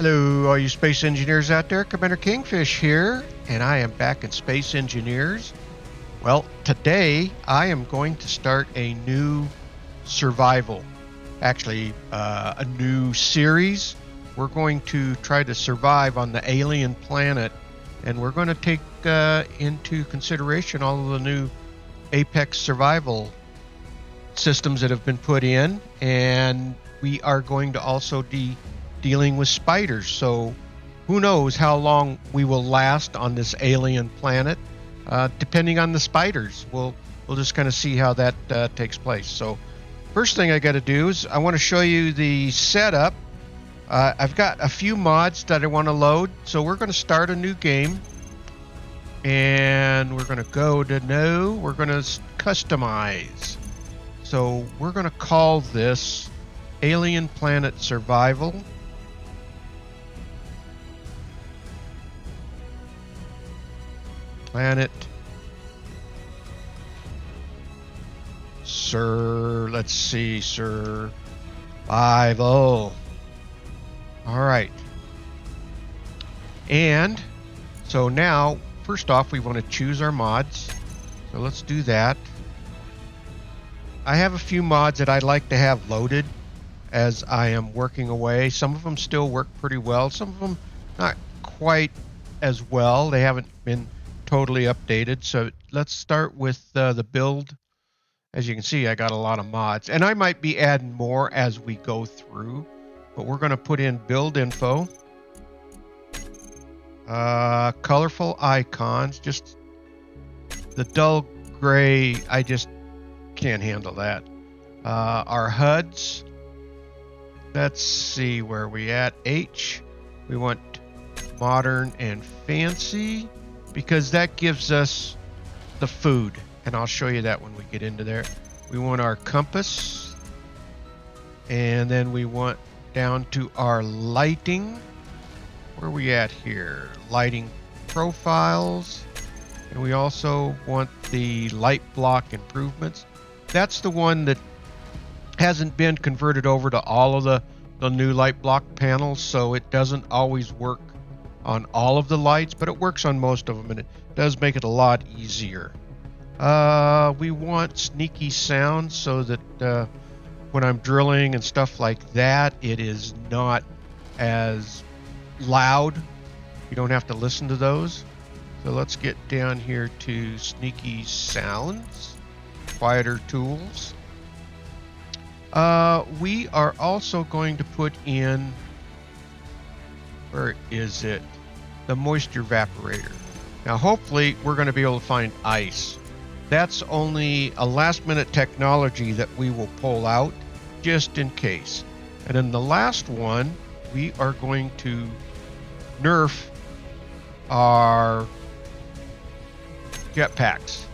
Hello, all you space engineers out there. Commander Kingfish here, and I am back in Space Engineers. Well, today I am going to start a new survival, actually, a new series. We're going to try to survive on the alien planet, and we're going to take into consideration all of the new Apex survival systems that have been put in, and we are going to also be dealing with spiders. So who knows how long we will last on this alien planet, depending on the spiders. We'll just kind of see how that takes place. So first thing I got to do is I want to show you the setup. I've got a few mods that I want to load. So we're going to start a new game, and we're going to go to new. We're going to customize. So we're going to call this Alien Planet Survival. Planet let's see, survival. All right. And so now, first off, we want to choose our mods. So let's do that. I have a few mods that I'd like to have loaded as I am working away. Some of them still work pretty well. Some of them not quite as well. They haven't been totally updated. So let's start with the build. As you can see, I got a lot of mods, and I might be adding more as we go through, but we're going to put in build info, colorful icons. Just the dull gray, I just can't handle that. Our HUDs, let's see where we at. H, we want modern and fancy, because that gives us the food, and I'll show you that when we get into there. We want our compass, and then we want down to our lighting. Where are we at here? Lighting profiles, and we also want the light block improvements. That's the one that hasn't been converted over to all of the new light block panels, so it doesn't always work on all of the lights, but it works on most of them, and it does make it a lot easier. We want sneaky sound so that when I'm drilling and stuff like that, it is not as loud. You don't have to listen to those. So let's get down here to sneaky sounds, quieter tools. We are also going to put in, where is it? The moisture evaporator. Now hopefully we're going to be able to find ice. That's only a last minute technology that we will pull out just in case. And in the last one, we are going to nerf our jetpacks.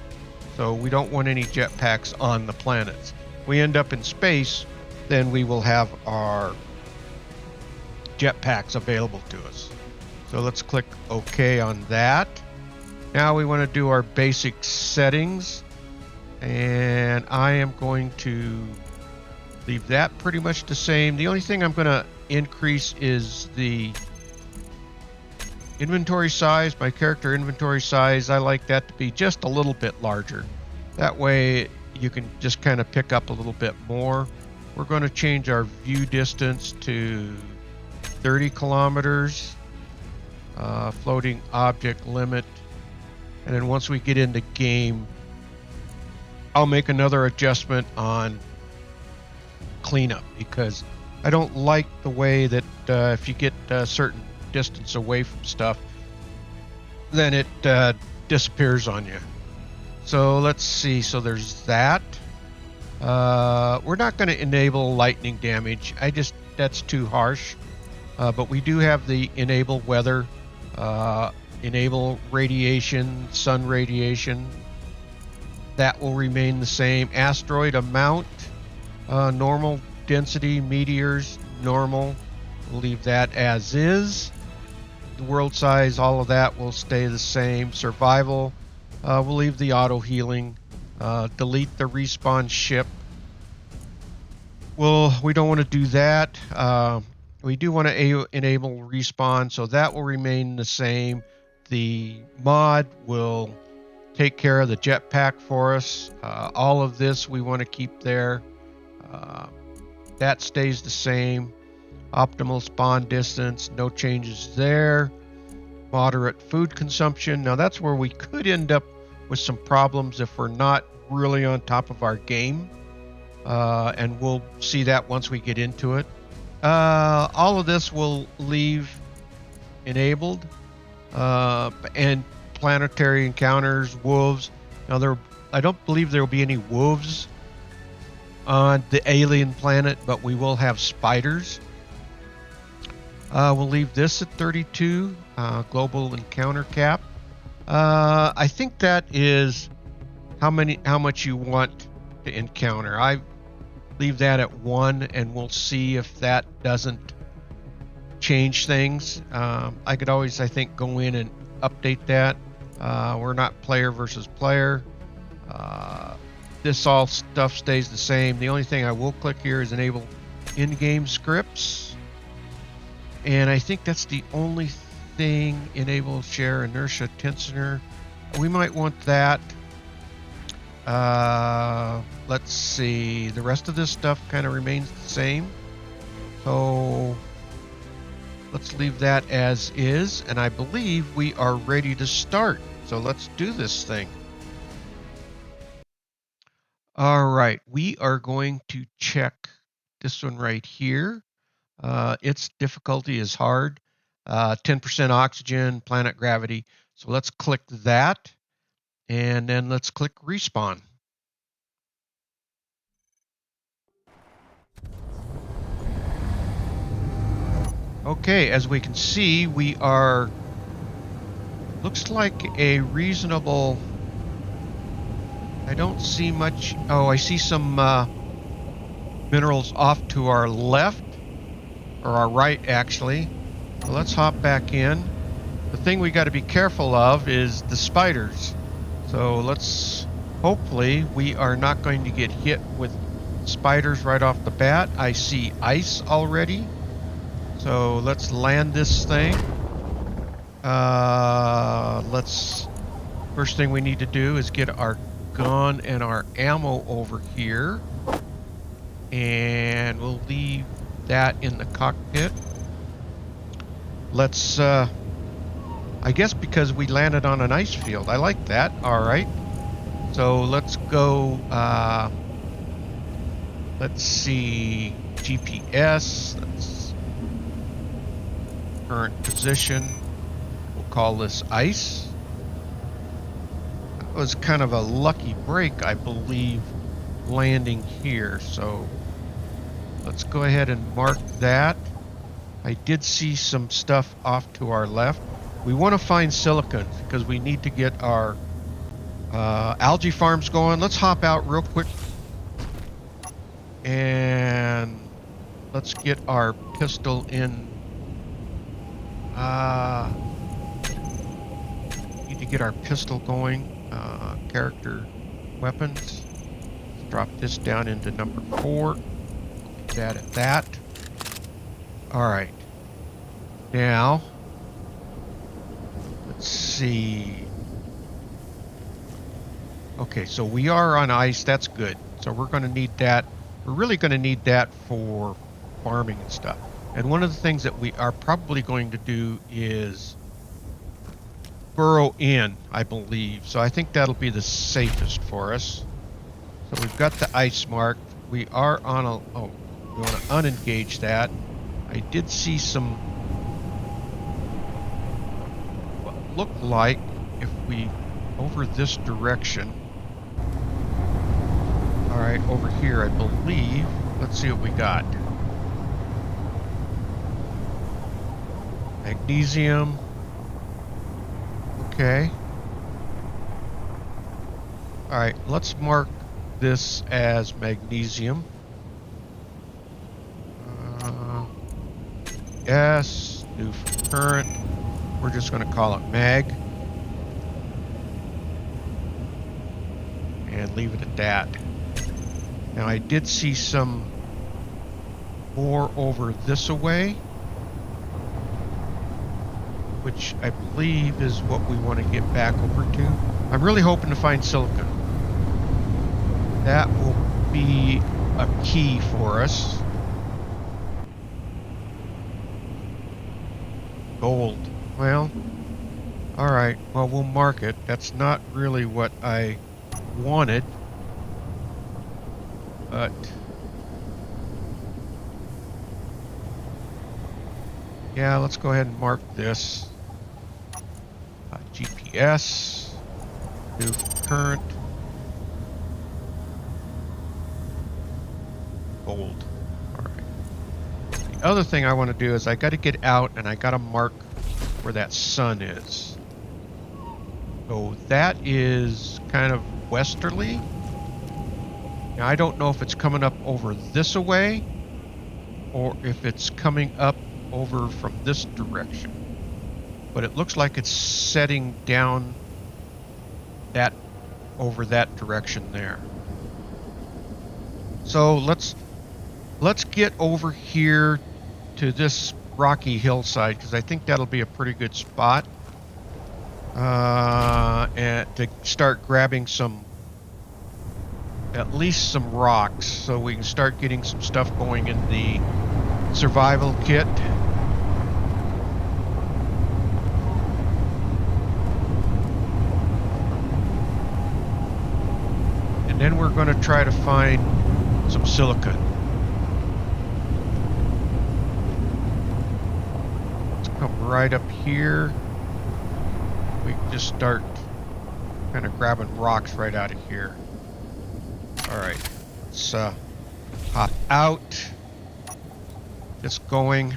So we don't want any jetpacks on the planets. If we end up in space, then we will have our jetpacks available to us. So let's click OK on that. Now we want to do our basic settings, and I am going to leave that pretty much the same. The only thing I'm going to increase is the inventory size, my character inventory size. I like that to be just a little bit larger. That way you can just kind of pick up a little bit more. We're going to change our view distance to 30 kilometers, floating object limit. And then once we get into game, I'll make another adjustment on cleanup, because I don't like the way that if you get a certain distance away from stuff, then it disappears on you. So let's see. So there's that. We're not going to enable lightning damage. That's too harsh. But we do have the enable weather, enable radiation, sun radiation. That will remain the same. Asteroid amount, normal. Density, meteors, normal. We'll leave that as is. The world size, all of that will stay the same. Survival, we'll leave the auto healing. Delete the respawn ship. Well, we don't want to do that. We do want to enable respawn, so that will remain the same. The mod will take care of the jetpack for us. All of this we want to keep there. That stays the same. Optimal spawn distance, no changes there. Moderate food consumption. Now that's where we could end up with some problems if we're not really on top of our game. And we'll see that once we get into it. All of this will leave enabled. And planetary encounters, wolves. Now I don't believe there will be any wolves on the alien planet, but we will have spiders. We'll leave this at 32, global encounter cap. I think that is how much you want to encounter. I leave that at 1, and we'll see if that doesn't change things. I could always, I think, go in and update that. We're not player versus player. This all stuff stays the same. The only thing I will click here is enable in-game scripts. And I think that's the only thing. Enable share inertia tensor. We might want that. Let's see. The rest of this stuff kind of remains the same. So let's leave that as is. And I believe we are ready to start. So let's do this thing. All right. We are going to check this one right here. Its difficulty is hard. 10% oxygen, planet gravity. So let's click that. And then let's click respawn. Okay, as we can see, we are, looks like a reasonable, I don't see much. Oh, I see some minerals off to our left, or our right actually. So let's hop back in. The thing we got to be careful of is the spiders. So hopefully we are not going to get hit with spiders right off the bat. I see ice already. So let's land this thing. First thing we need to do is get our gun and our ammo over here. And we'll leave that in the cockpit. Let's, I guess because we landed on an ice field. I like that. All right. So let's go, let's see, GPS. Current position. We'll call this ice. That was kind of a lucky break, I believe, landing here. So let's go ahead and mark that. I did see some stuff off to our left. We want to find silicon because we need to get our algae farms going. Let's hop out real quick and let's get our pistol in. Need to get our pistol going. Character weapons. Let's drop this down into number 4. That at that. All right. Now, let's see. Okay, so we are on ice. That's good. So we're going to need that. We're really going to need that for farming and stuff. And one of the things that we are probably going to do is burrow in, I believe. So I think that'll be the safest for us. So we've got the ice mark. We are on a... Oh, we want to unengage that. I did see some... What looked like if we... Over this direction. All right, over here, I believe. Let's see what we got. Magnesium. Okay. All right, let's mark this as magnesium. Yes, new from current. We're just going to call it mag. And leave it at that. Now I did see some more over this away. which I believe is what we want to get back over to. I'm really hoping to find silicon. That will be a key for us. Gold. Well, all right. Well, we'll mark it. That's not really what I wanted, but yeah, let's go ahead and mark this. GPS, new current, gold. All right. The other thing I want to do is I got to get out and I got to mark where that sun is. So that is kind of westerly. Now I don't know if it's coming up over this way or if it's coming up over from this direction. But it looks like it's setting down that over that direction there. So let's get over here to this rocky hillside because I think that'll be a pretty good spot and to start grabbing at least some rocks so we can start getting some stuff going in the survival kit. And then we're going to try to find some silicon. Let's come right up here. We can just start kind of grabbing rocks right out of here. All right, let's hop out. Just going.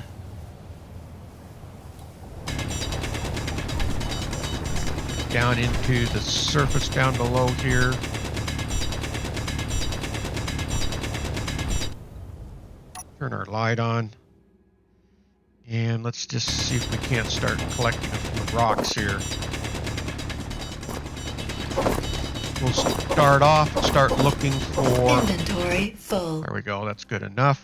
Down into the surface down below here. Turn our light on. And let's just see if we can't start collecting a few rocks here. We'll start off and start looking for... Inventory full. There we go, that's good enough.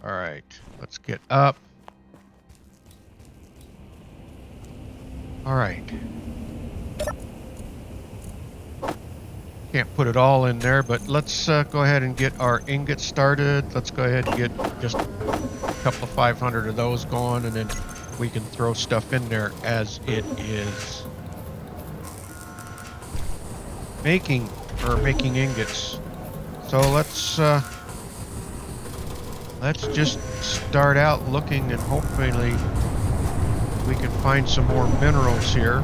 All right, let's get up. All right. Can't put it all in there, but let's go ahead and get our ingots started. Let's go ahead and get just a couple of 500 of those going, and then we can throw stuff in there as it is making ingots. So let's just start out looking, and hopefully we can find some more minerals here.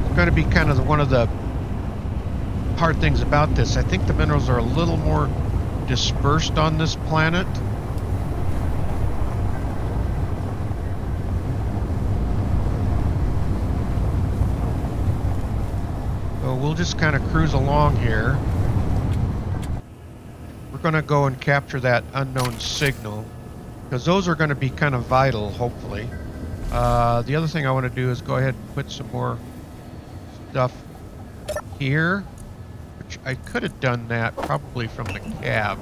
It's going to be kind of one of the hard things about this. I think the minerals are a little more dispersed on this planet. So we'll just kind of cruise along here. We're going to go and capture that unknown signal because those are going to be kind of vital, hopefully. The other thing I want to do is go ahead and put some more stuff here, which I could have done that probably from the cab,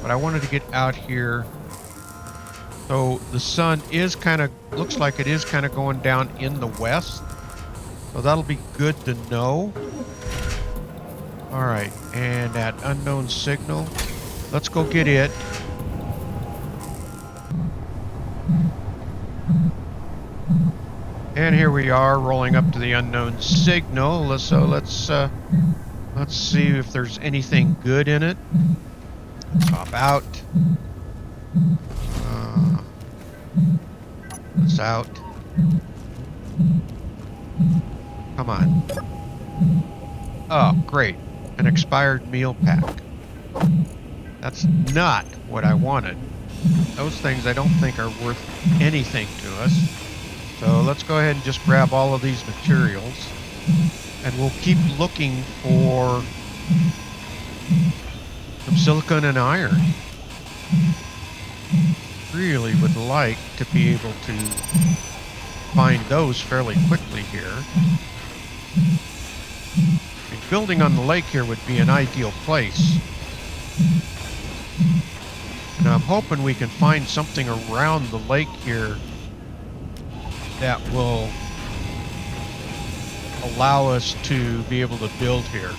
but I wanted to get out here. So the sun is kind of, looks like it is kind of going down in the west, so that'll be good to know. All right, and that unknown signal, let's go get it. And here we are, rolling up to the unknown signal. So let's see if there's anything good in it. Let's hop out. It's out. Come on. Oh, great. An expired meal pack. That's not what I wanted. Those things I don't think are worth anything to us. So let's go ahead and just grab all of these materials, and we'll keep looking for some silicon and iron. Really would like to be able to find those fairly quickly here. And building on the lake here would be an ideal place. And I'm hoping we can find something around the lake here that will allow us to be able to build here.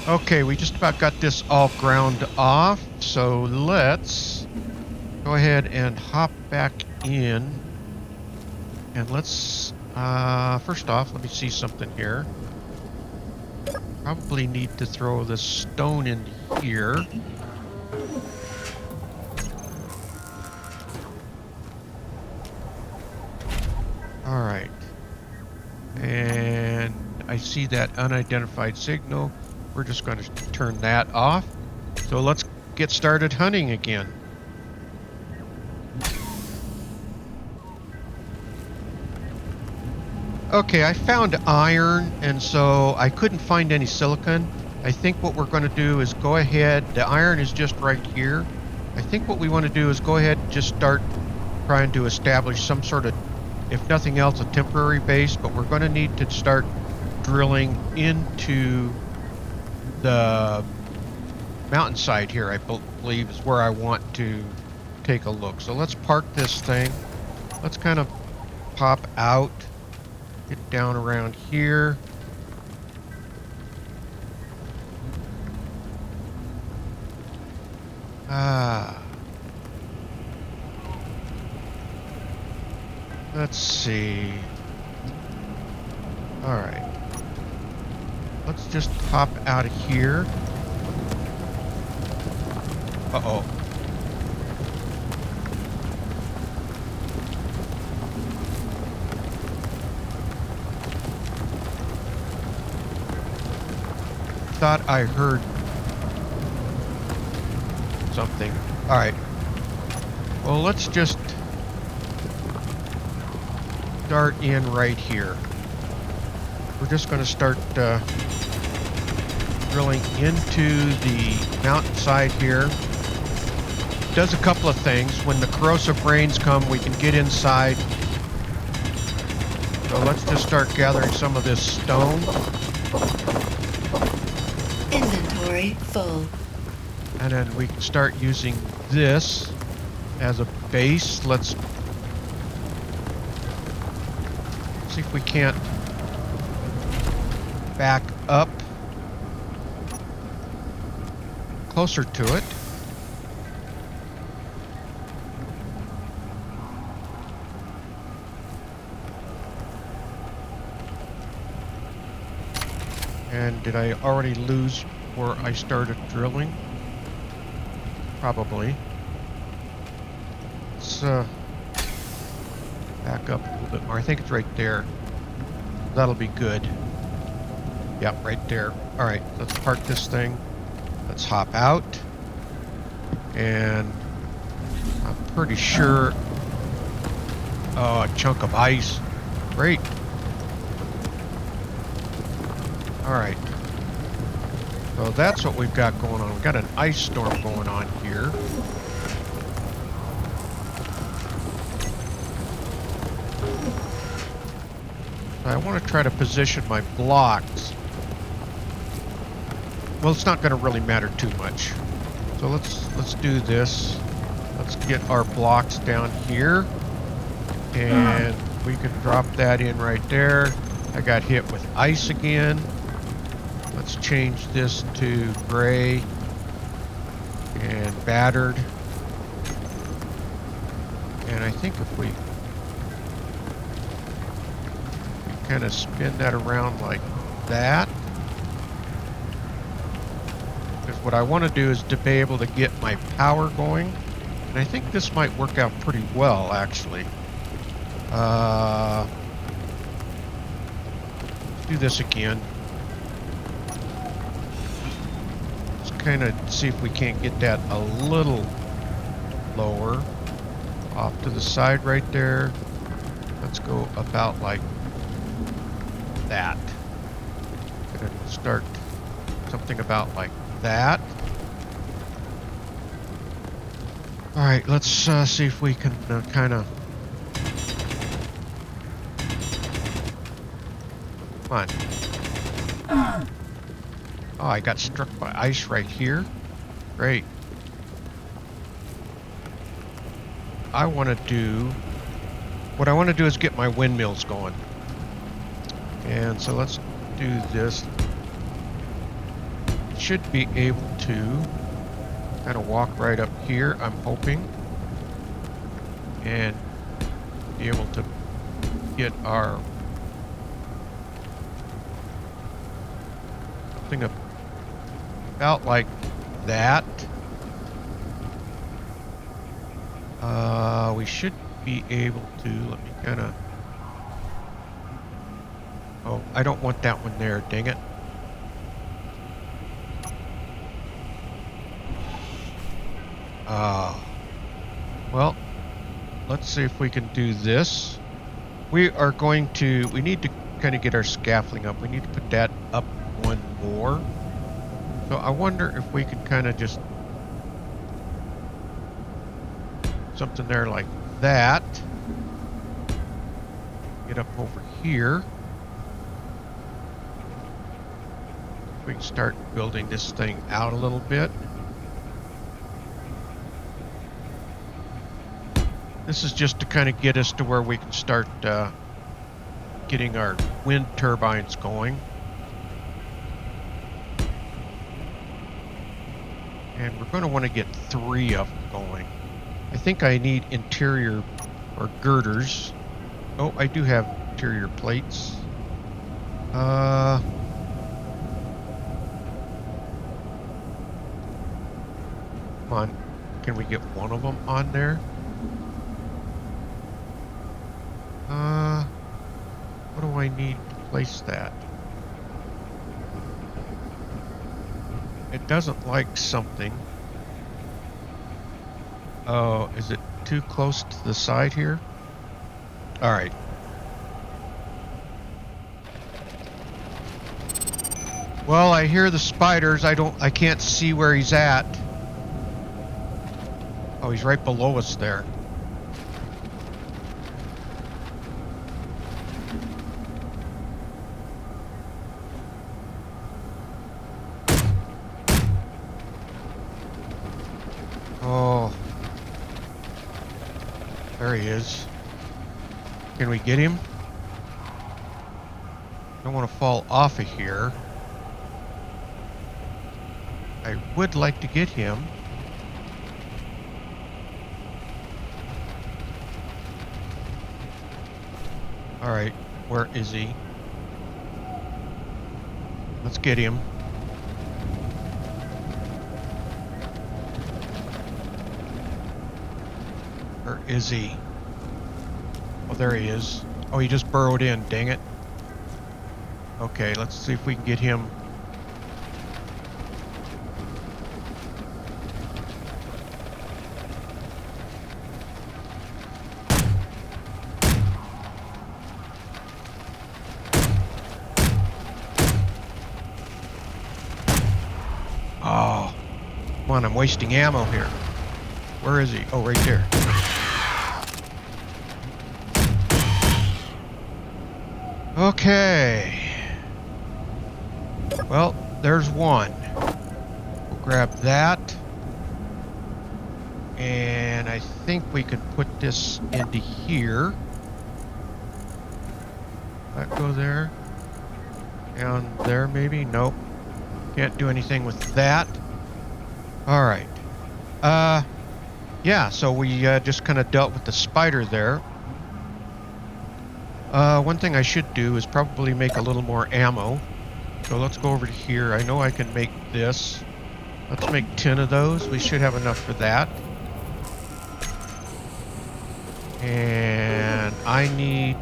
Okay, we just about got this all ground off, so let's go ahead and hop back in. And let's, first off, let me see something here. Probably need to throw this stone in here. All right. And I see that unidentified signal. We're just going to turn that off. So let's get started hunting again. Okay, I found iron, and so I couldn't find any silicon. I think what we're going to do is go ahead. The iron is just right here. I think what we want to do is go ahead and just start trying to establish some sort of, if nothing else, a temporary base, but we're going to need to start drilling into the mountainside here, I believe, is where I want to take a look. So let's park this thing. Let's kind of pop out, get down around here. Let's see. All right. Let's just hop out of here. Uh-oh. Thought I heard something. All right. Well, let's just start in right here. We're just going to start drilling into the mountainside here. Does a couple of things. When the corrosive rains come, we can get inside. So let's just start gathering some of this stone. Inventory full. And then we can start using this as a base. Let's see if we can't back up closer to it. And did I already lose where I started drilling? Probably. Let's back up a little bit more. I think it's right there. That'll be good. Yep, right there. All right, let's park this thing. Let's hop out. And I'm pretty sure... Oh, a chunk of ice. Great. All right. So that's what we've got going on. We've got an ice storm going on here. I want to try to position my blocks. Well, it's not going to really matter too much. So let's do this. Let's get our blocks down here. And we can drop that in right there. I got hit with ice again. Let's change this to gray and battered. And I think if we kind of spin that around like that, because what I want to do is to be able to get my power going. And I think this might work out pretty well, actually. Let's do this again. Kind of see if we can't get that a little lower off to the side right there. Let's go about like that. Gonna start something about like that. All right, let's see if we can kind of Come on. Oh, I got struck by ice right here. Great. What I want to do is get my windmills going. And so let's do this. Should be able to kind of walk right up here, I'm hoping. And be able to get our something about like that. We should be able to, let me kind of, oh, I don't want that one there, dang it. Well, let's see if we can do this. We need to kind of get our scaffolding up. We need to put that up one more. So I wonder if we can kind of just something there like that. Get up over here. We can start building this thing out a little bit. This is just to kind of get us to where we can start getting our wind turbines going. And we're going to want to get 3 of them going. I think I need interior or girders. Oh, I do have interior plates. Come on, can we get one of them on there? What do I need to place that? It doesn't like something. Oh, is it too close to the side here? All right. Well, I hear the spiders. I can't see where he's at. Oh, he's right below us there. Oh. There he is. Can we get him? Don't want to fall off of here. I would like to get him. All right, where is he? Let's get him. Where is he? Oh, there he is. Oh, he just burrowed in, dang it. Okay, let's see if we can get him. Oh, come on, I'm wasting ammo here. Where is he? Oh, right there. Okay. Well, there's one. We'll grab that. And I think we could put this into here. That go there. Down there maybe? Nope. Can't do anything with that. All right. Yeah, so we just kind of dealt with the spider there. One thing I should do is probably make a little more ammo. So let's go over to here. I know I can make this. Let's make 10 of those. We should have enough for that. And I need...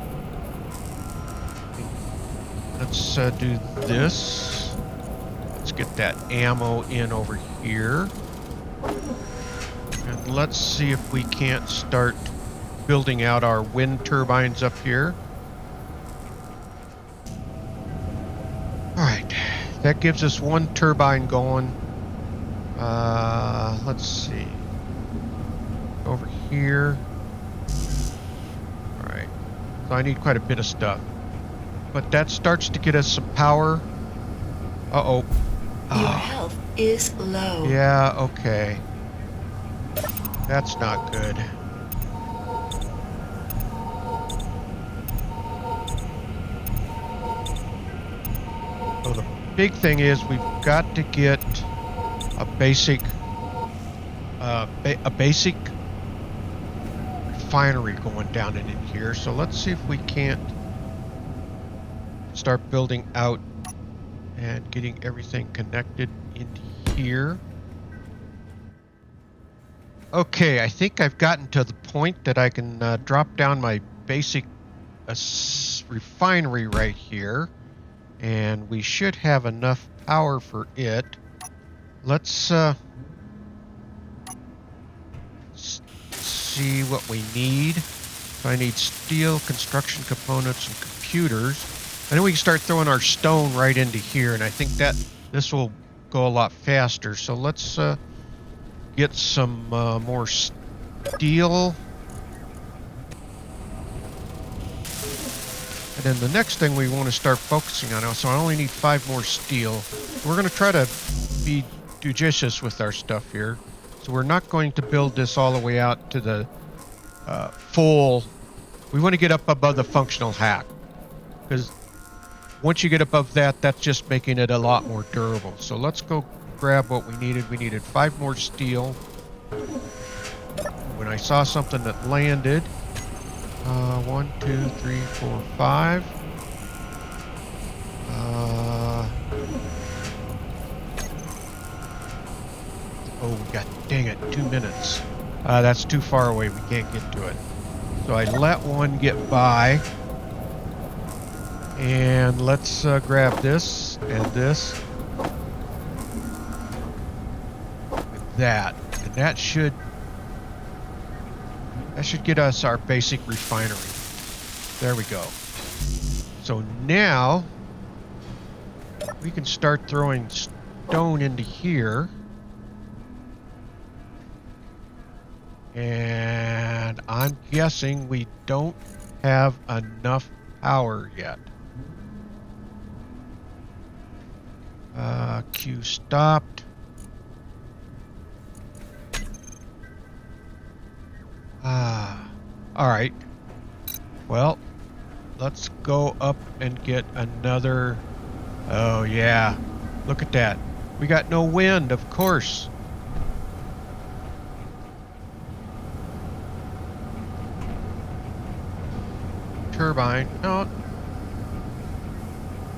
Let's do this. Let's get that ammo in over here. And let's see if we can't start building out our wind turbines up here. Alright, that gives us one turbine going. Let's see. Over here. Alright, so I need quite a bit of stuff. but that starts to get us some power. Uh-oh. Your health is low. Yeah, okay. That's not good. So the big thing is we've got to get a basic refinery going down in here. So let's see if we can't start building out and getting everything connected into here. Okay, I think I've gotten to the point that I can drop down my basic refinery right here, and we should have enough power for it. Let's see what we need. So I need steel, construction components, and computers. And then we can start throwing our stone right into here, and I think that this will go a lot faster. So let's get some more steel. And then the next thing we want to start focusing on, so I only need 5 more steel. We're going to try to be judicious with our stuff here. So we're not going to build this all the way out to the full. We want to get up above the functional hack, because once you get above that, that's just making it a lot more durable. So let's go grab what we needed. We needed 5 more steel. When I saw something that landed, 1, 2, 3, 4, 5. Oh, we got, dang it, 2 minutes. That's too far away. We can't get to it. So I let one get by. And let's grab this and this. With that. And that should get us our basic refinery. There we go. So now we can start throwing stone into here. And I'm guessing we don't have enough power yet. Q stopped. All right. Well, let's go up and get another. Oh yeah, look at that. We got no wind, of course. Turbine. No.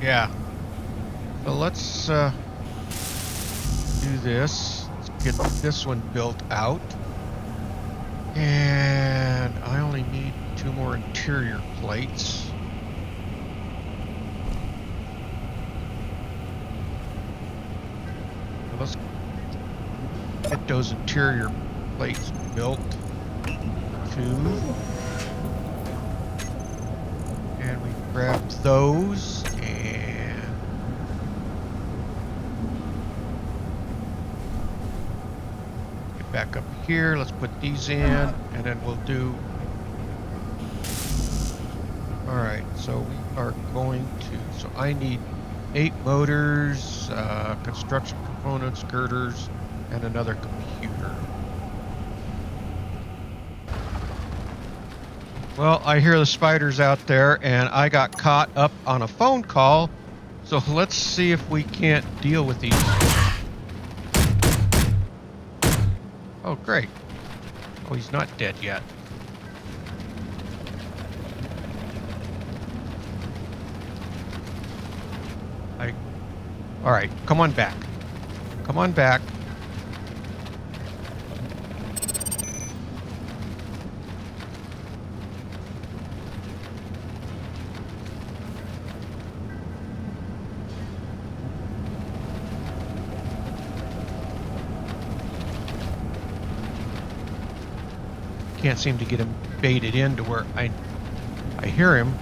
Yeah. So let's do this. Let's get this one built out. And I only need 2 more interior plates. Let's get those interior plates built. 2. And we grab those and get back up here. Let's put these in, and then we'll do. All right, so we are going to. So I need 8 motors, construction components, girders, and another computer. Well, I hear the spiders out there, and I got caught up on a phone call, so let's see if we can't deal with these. Oh, great. Oh, he's not dead yet. All right, come on back. Come on back. Can't seem to get him baited into where I hear him.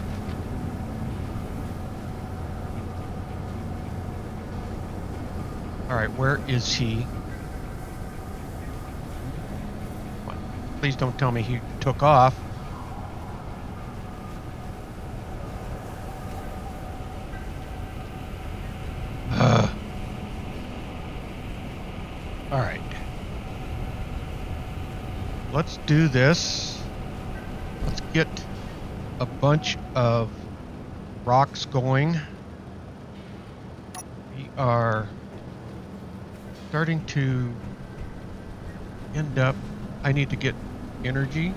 All right, where is he? Please don't tell me he took off. let's do this. Let's get a bunch of rocks going. We are starting to end up... I need to get energy.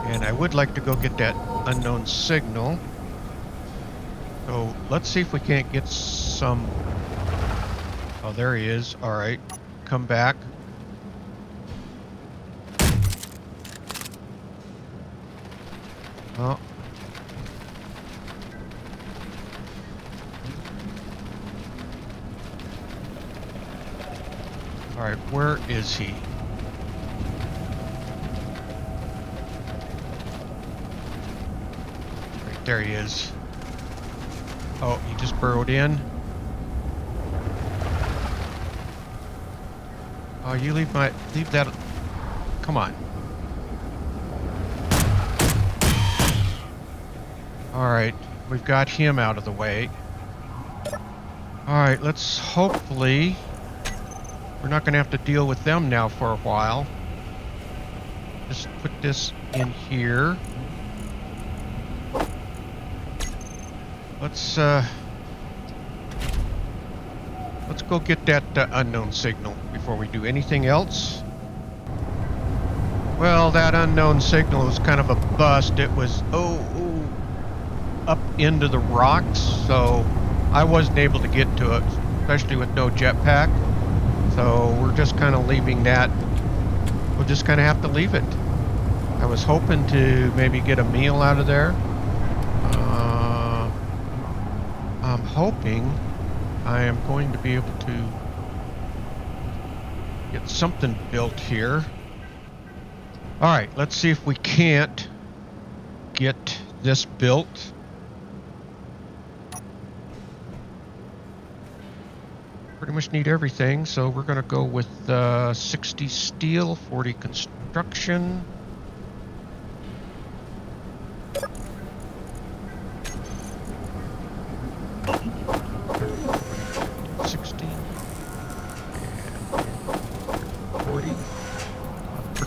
And I would like to go get that unknown signal. So let's see if we can't get some... Oh, there he is. All right. Come back. Oh. All right, where is he? Right there he is. Oh, he just burrowed in. Oh, you leave that. Come on. All right, we've got him out of the way. All right, let's hopefully we're not going to have to deal with them now for a while. Just put this in here. Let's go get that unknown signal before we do anything else. Well, that unknown signal was kind of a bust. It was up into the rocks, so I wasn't able to get to it, especially with no jetpack. So we're just kind of leaving that. We'll just kind of have to leave it. I was hoping to maybe get a meal out of there. I'm hoping I am going to be able to get something built here. All right, let's see if we can't get this built. Pretty much need everything, so we're going to go with 60 steel, 40 construction.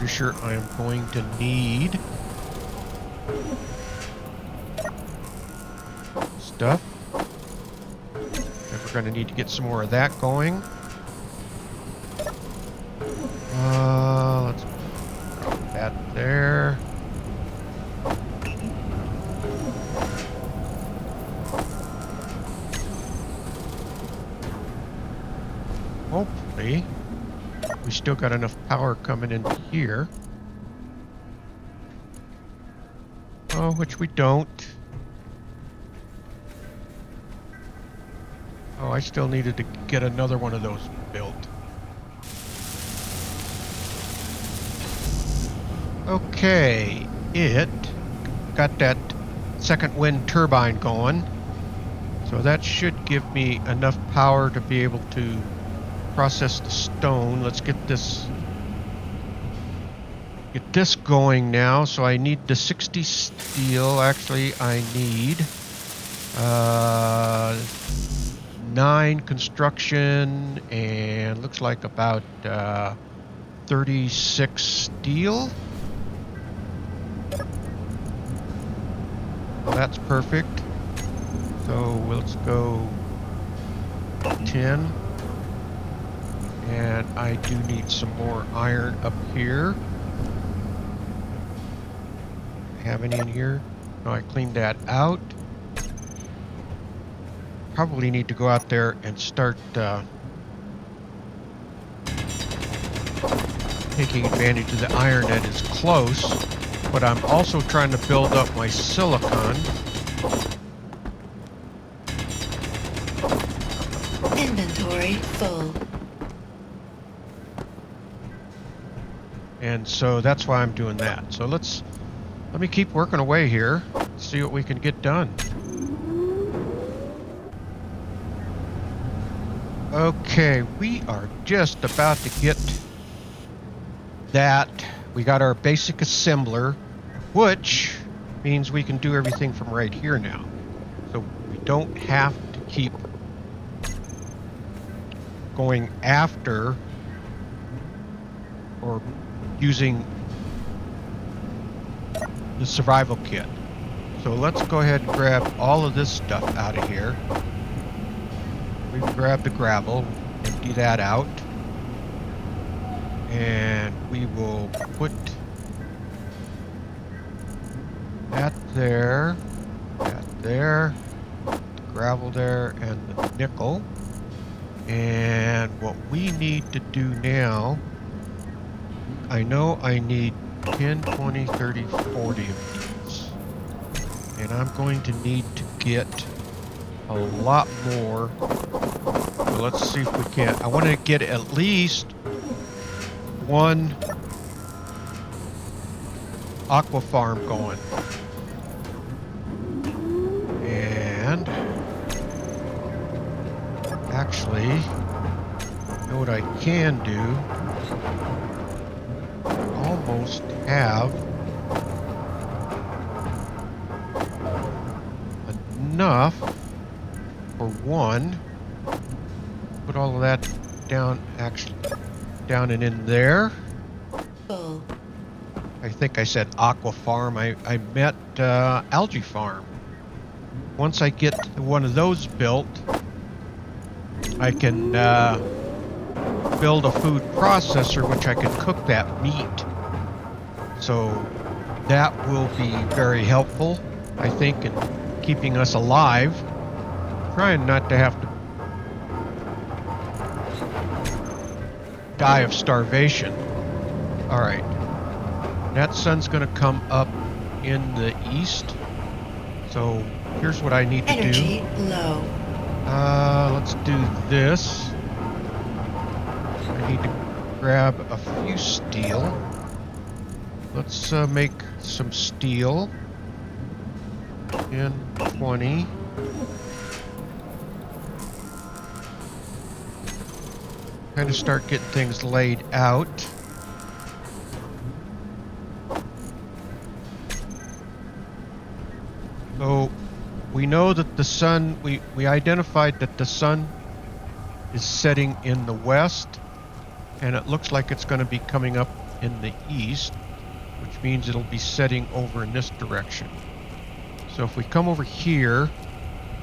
Sure, I am going to need stuff. And we're going to need to get some more of that going. Let's drop that there. Hopefully we still got enough power coming in here. Oh, which we don't. Oh, I still needed to get another one of those built. Okay, it got that second wind turbine going. So that should give me enough power to be able to process the stone. Let's get this going now. So I need the 60 steel. Actually, I need 9 construction and looks like about 36 steel. Well, that's perfect. So let's go 10. And I do need some more iron up here. Have any in here? No, I cleaned that out. Probably need to go out there and start taking advantage of the iron that is close. But I'm also trying to build up my silicon. Inventory full. And so that's why I'm doing that. So let me keep working away here, see what we can get done. Okay, we are just about to get that. We got our basic assembler, which means we can do everything from right here now. So we don't have to keep going after or using the survival kit. So let's go ahead and grab all of this stuff out of here. We can grab the gravel, empty that out, and we will put that there, the gravel there, and the nickel. And what we need to do now, I know I need 10, 20, 30, 40 of these. And I'm going to need to get a lot more. So let's see if we can. I want to get at least one aqua farm going. And actually, you know what I can do? Almost have enough for one. Put all of that down, actually, down and in there. Full. I think I said aqua farm. I meant algae farm. Once I get one of those built, I can build a food processor which I can cook that meat. So that will be very helpful, I think, in keeping us alive. Trying not to have to die of starvation. All right. That sun's going to come up in the east. So here's what I need to do. Energy low. Let's do this. I need to grab a few steel. Let's make some steel. 10, 20. Kind of start getting things laid out. So we know that the sun, we identified that the sun is setting in the west, and it looks like it's going to be coming up in the east, which means it'll be setting over in this direction. So if we come over here,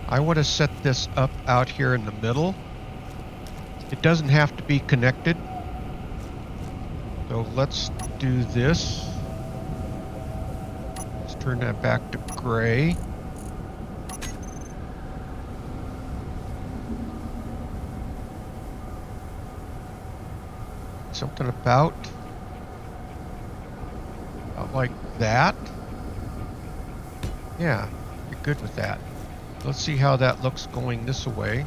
I want to set this up out here in the middle. It doesn't have to be connected. So let's do this. Let's turn that back to gray. Something about like that. Yeah, you're good with that. Let's see how that looks going this way.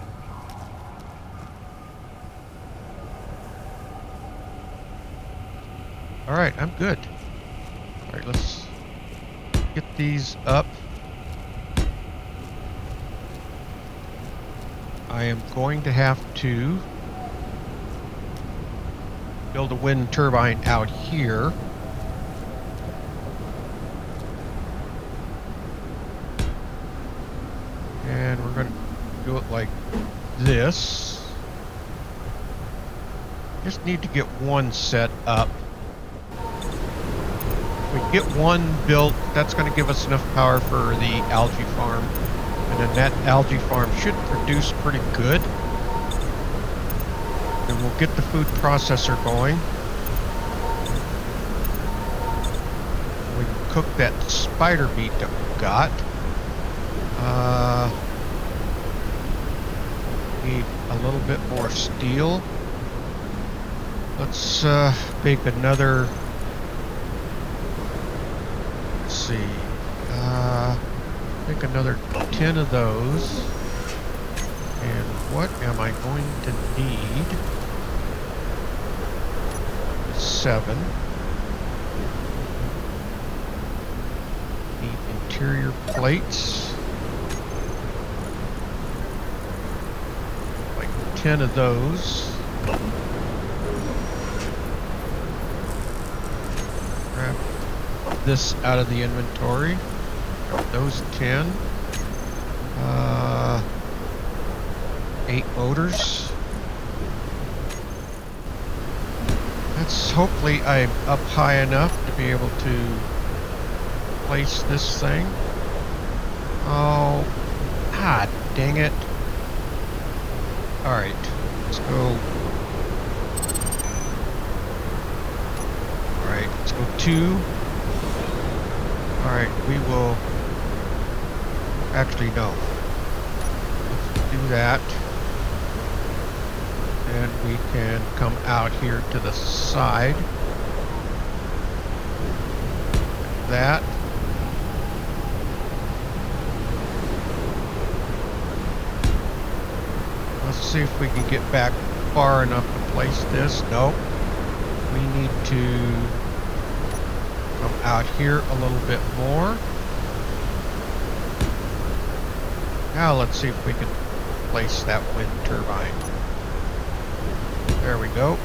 All right, I'm good. All right, let's get these up. I am going to have to build a wind turbine out here. And we're going to do it like this. Just need to get one set up. If we get one built, that's going to give us enough power for the algae farm. And then that algae farm should produce pretty good. Then we'll get the food processor going. We can cook that spider meat that we got. Need a little bit more steel. Let's make another. Let's see. Make another 10 of those. And what am I going to need? 7. Need interior plates. Like 10 of those. Grab this out of the inventory. Grab those 10. 8 motors. Let's hopefully I'm up high enough to be able to place this thing. Oh, dang it. Alright, let's go. Alright, let's go 2. Alright, we will. Actually, no. Let's do that. And we can come out here to the side. Like that. Let's see if we can get back far enough to place this. Nope. We need to come out here a little bit more. Now let's see if we can place that wind turbine. There we go.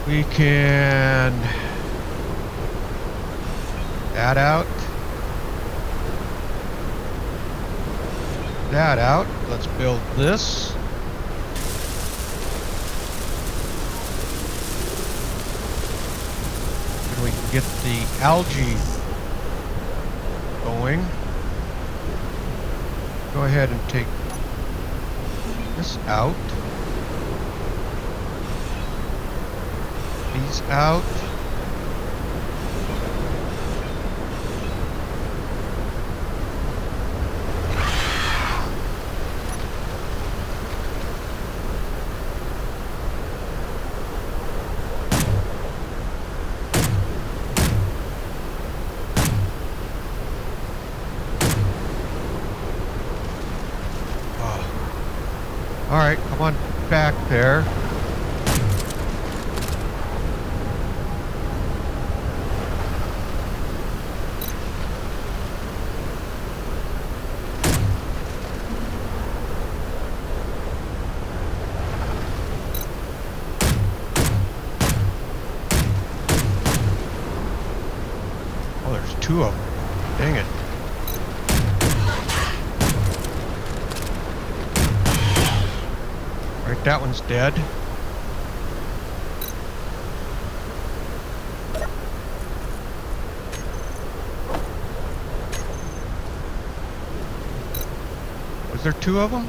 We can that out. That out. Let's build this. And we can get the algae going. Go ahead and take this out. These out. All right, come on back there. Oh, there's 2 of them. Dang it. Alright, that one's dead. Was there 2 of them?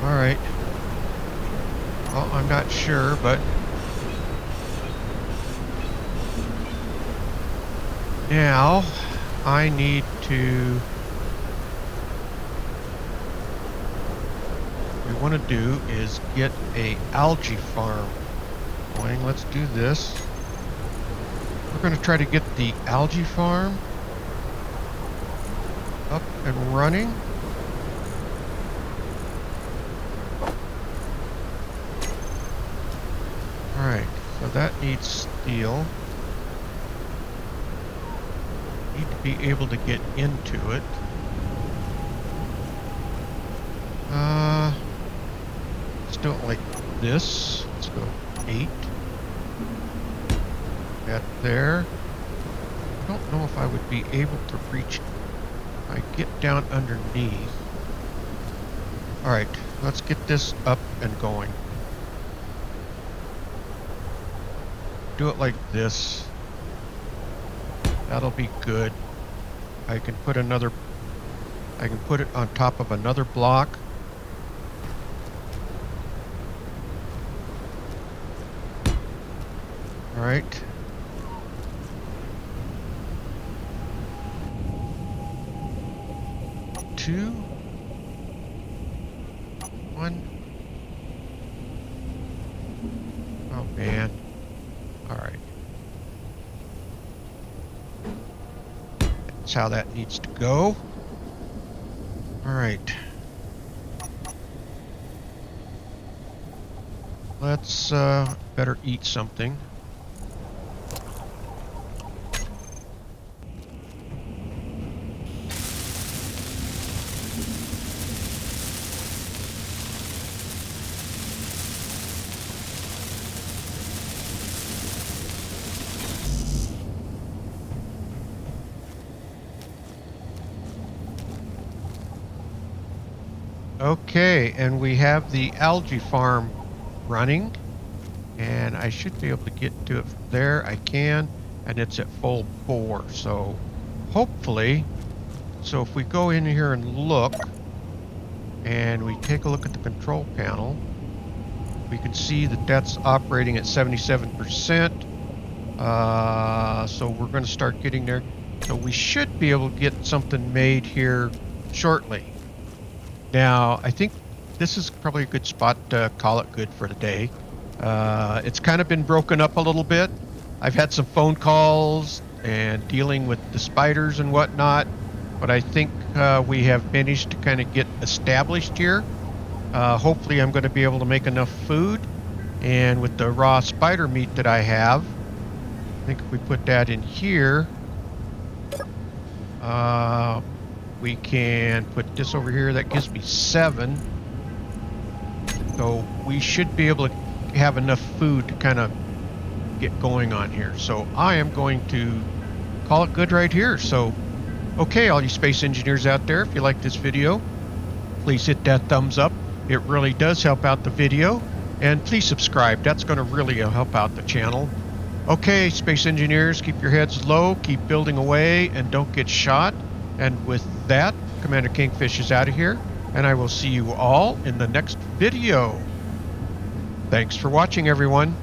Alright. Well, I'm not sure, but now I need to. What we want to do is get a algae farm going. Let's do this. We're going to try to get the algae farm up and running. Alright, so that needs steel. Need to be able to get into it. Let's do it like this. Let's go 8. That there. I don't know if I would be able to reach. If I get down underneath. Alright, let's get this up and going. Do it like this. That'll be good. I can put it on top of another block. All right. Two. 1. Oh man. All right. That's how that needs to go. All right. Let's better eat something. Okay, and we have the algae farm running, and I should be able to get to it from there. I can, and it's at full bore, so hopefully. So if we go in here and look, and we take a look at the control panel, we can see that that's operating at 77%. So we're going to start getting there. So we should be able to get something made here shortly. Now, I think this is probably a good spot to call it good for today. It's kind of been broken up a little bit. I've had some phone calls and dealing with the spiders and whatnot, but I think we have managed to kind of get established here. Hopefully I'm going to be able to make enough food, and with the raw spider meat that I have, I think if we put that in here, we can put this over here. That gives me 7. So we should be able to have enough food to kind of get going on here. So I am going to call it good right here. So, okay, all you space engineers out there, if you like this video, please hit that thumbs up. It really does help out the video. And please subscribe. That's going to really help out the channel. Okay, space engineers, keep your heads low, keep building away, and don't get shot. And with that, Commander Kingfish is out of here, and I will see you all in the next video. Thanks for watching, everyone.